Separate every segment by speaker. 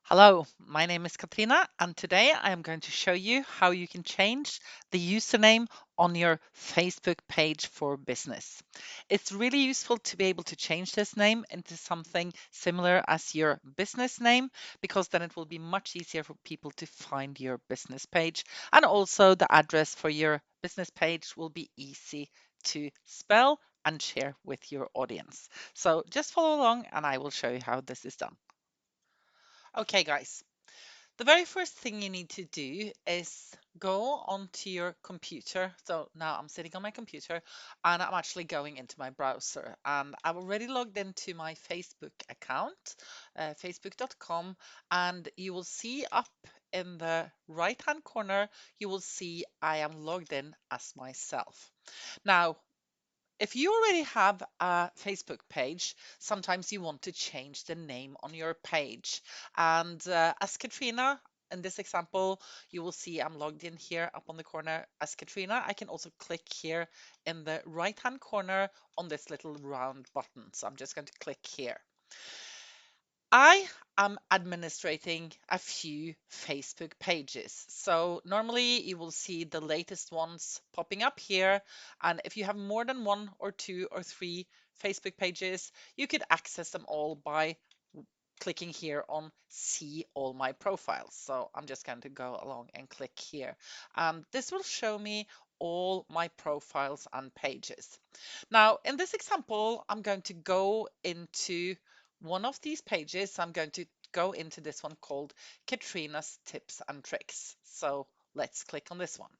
Speaker 1: Hello, my name is Katrina, and today I am going to show you how you can change the username on your Facebook page for business. It's really useful to be able to change this name into something similar as your business name because then it will be much easier for people to find your business page, and also the address for your business page will be easy to spell and share with your audience. So just follow along and I will show you how this is done. Okay, guys. The very first thing you need to do is go onto your computer. So now I'm sitting on my computer and I'm actually going into my browser. And I've already logged into my Facebook account, facebook.com, and you will see up in the right hand corner, you will see I am logged in as myself. Now, if you already have a Facebook page, sometimes you want to change the name on your page. And as Katrina, in this example, you will see I'm logged in here up on the corner as Katrina. I can also click here in the right hand corner on this little round button. So I'm just going to click here. I am administrating a few Facebook pages. So normally you will see the latest ones popping up here. And if you have more than one or two or three Facebook pages, you could access them all by clicking here on see all my profiles. So I'm just going to go along and click here. This will show me all my profiles and pages. Now, in this example, I'm going to go into one of these pages. I'm going to go into this one called Katrina's Tips and Tricks. So let's click on this one.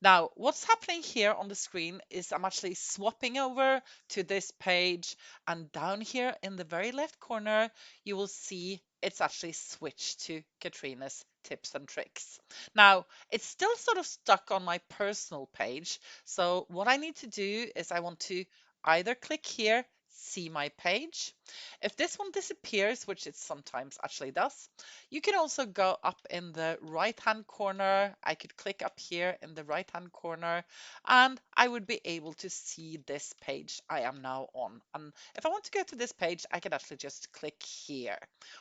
Speaker 1: Now, what's happening here on the screen is I'm actually swapping over to this page, and down here in the very left corner, you will see it's actually switched to Katrina's Tips and Tricks. Now, it's still sort of stuck on my personal page, so what I need to do is I want to either click here, see my page. If this one disappears, which it sometimes actually does, you can also go up in the right-hand corner. I could click up here in the right-hand corner and I would be able to see this page I am now on. And if I want to go to this page, I can actually just click here,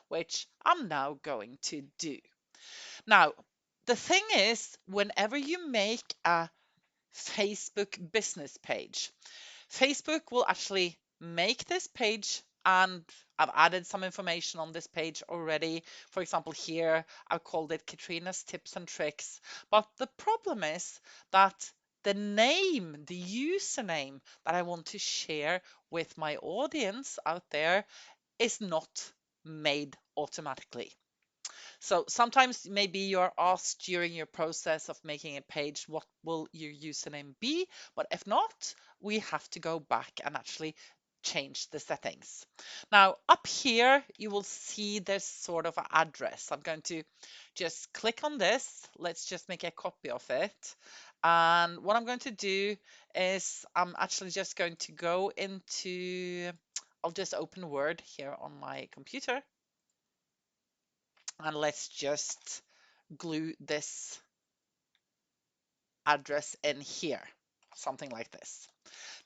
Speaker 1: which I'm now going to do. Now, the thing is, whenever you make a Facebook business page, Facebook will actually make this page, and I've added some information on this page already. For example, here I've called it Katrina's Tips and Tricks. But the problem is that the name, the username that I want to share with my audience out there is not made automatically. So sometimes maybe you're asked during your process of making a page, what will your username be? But if not, we have to go back and actually change the settings. Now up here, you will see this sort of address. I'm going to just click on this. Let's just make a copy of it. And what I'm going to do is I'm actually just going to go into, I'll just open Word here on my computer. And let's just glue this address in here, something like this.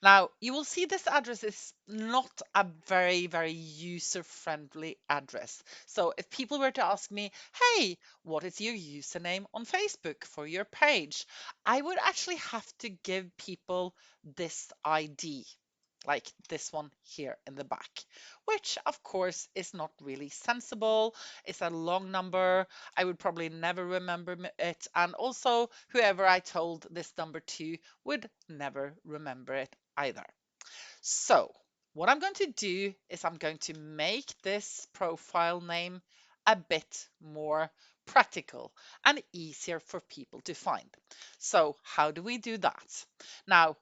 Speaker 1: Now, you will see this address is not a very user-friendly address. So if people were to ask me, hey, what is your username on Facebook for your page? I would actually have to give people this ID, like this one here in the back, which of course is not really sensible. It's a long number. I would probably never remember it. And also, whoever I told this number to would never remember it either. So what I'm going to do is I'm going to make this profile name a bit more practical and easier for people to find. So how do we do that? Now,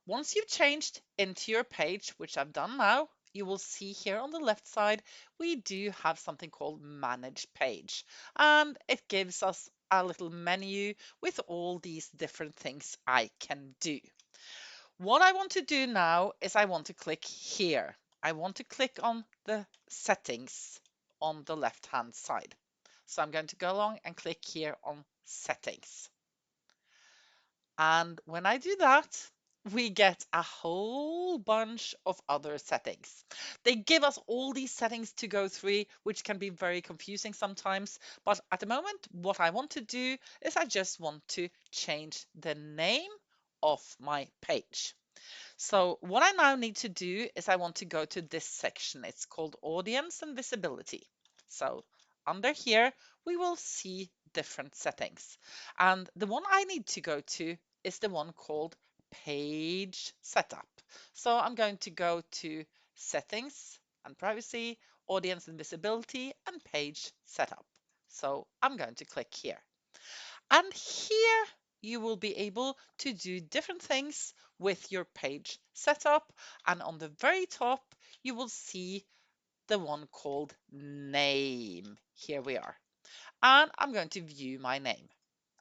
Speaker 1: once you've changed into your page, which I've done now, you will see here on the left side, we do have something called Manage Page. And it gives us a little menu with all these different things I can do. What I want to do now is I want to click here. I want to click on the settings on the left hand side. So I'm going to go along and click here on settings. And when I do that, we get a whole bunch of other settings. They give us all these settings to go through, which can be very confusing sometimes. But at the moment, what I want to do is I just want to change the name of my page. So what I now need to do is I want to go to this section. It's called Audience and Visibility. So under here, we will see different settings. And the one I need to go to is the one called Page Setup. So I'm going to go to Settings and Privacy, Audience and Visibility, and Page Setup. So I'm going to click here. And here you will be able to do different things with your page setup. And on the very top, you will see the one called name. Here we are. And I'm going to view my name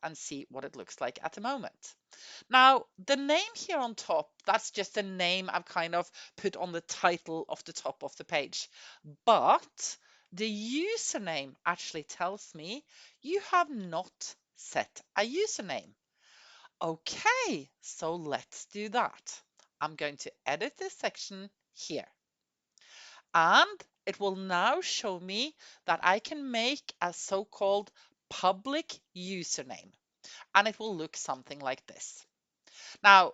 Speaker 1: and see what it looks like at the moment. Now, the name here on top, that's just a name I've kind of put on the title of the top of the page. But the username actually tells me you have not set a username. Okay, so let's do that. I'm going to edit this section here. And it will now show me that I can make a so-called public username. And it will look something like this. Now,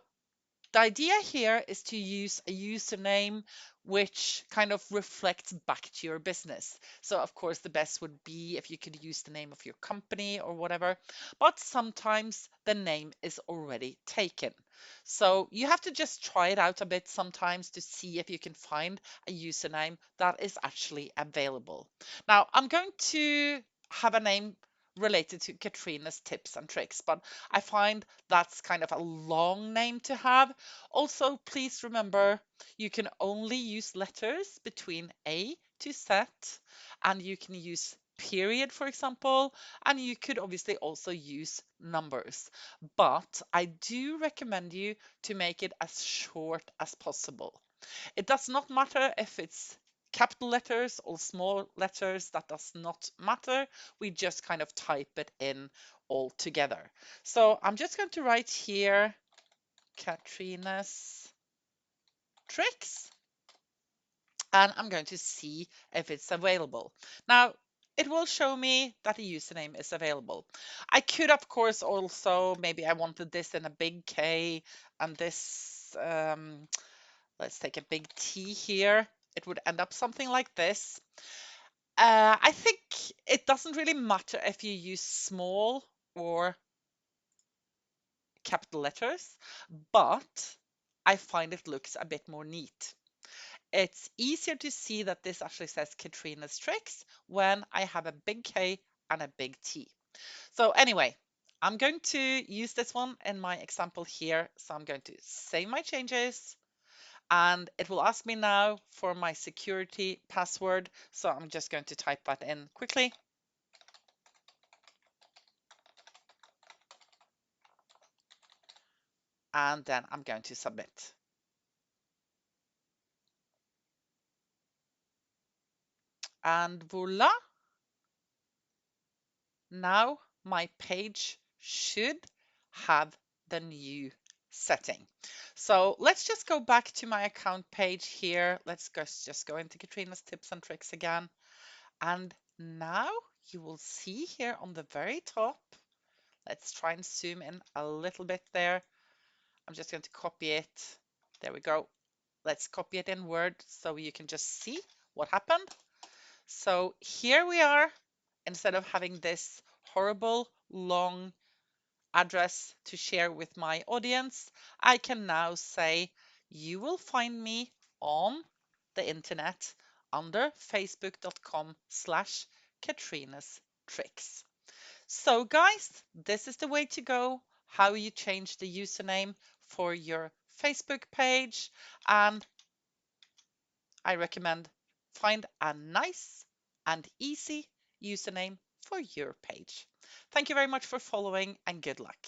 Speaker 1: the idea here is to use a username which kind of reflects back to your business. So of course the best would be if you could use the name of your company or whatever, but sometimes the name is already taken. So you have to just try it out a bit sometimes to see if you can find a username that is actually available. Now I'm going to have a name related to Katrina's tips and tricks, but I find that's kind of a long name to have. Also, please remember you can only use letters between A to Z, and you can use period, for example, and you could obviously also use numbers. But I do recommend you to make it as short as possible. It does not matter if it's capital letters or small letters, that does not matter. We just kind of type it in all together. So I'm just going to write here Katrina's tricks, and I'm going to see if it's available. Now, it will show me that the username is available. I could, of course, also, maybe I wanted this in a big K and this, let's take a big T here. It would end up something like this. I think it doesn't really matter if you use small or capital letters, but I find it looks a bit more neat. It's easier to see that this actually says Katrina's Tricks when I have a big K and a big T. So anyway, I'm going to use this one in my example here. So I'm going to save my changes and it will ask me now for my security password. So I'm just going to type that in quickly. And then I'm going to submit. And voila, now my page should have the new setting. So let's just go back to my account page here. Let's just go into Katrina's tips and tricks again. And now you will see here on the very top, let's try and zoom in a little bit there. I'm just going to copy it. There we go. Let's copy it in Word so you can just see what happened. So here we are. Instead of having this horrible long address to share with my audience, I can now say you will find me on the internet under facebook.com/Katrina's Tricks. So guys, this is the way to go, how you change the username for your Facebook page, and I recommend find a nice and easy username for your page. Thank you very much for following and good luck.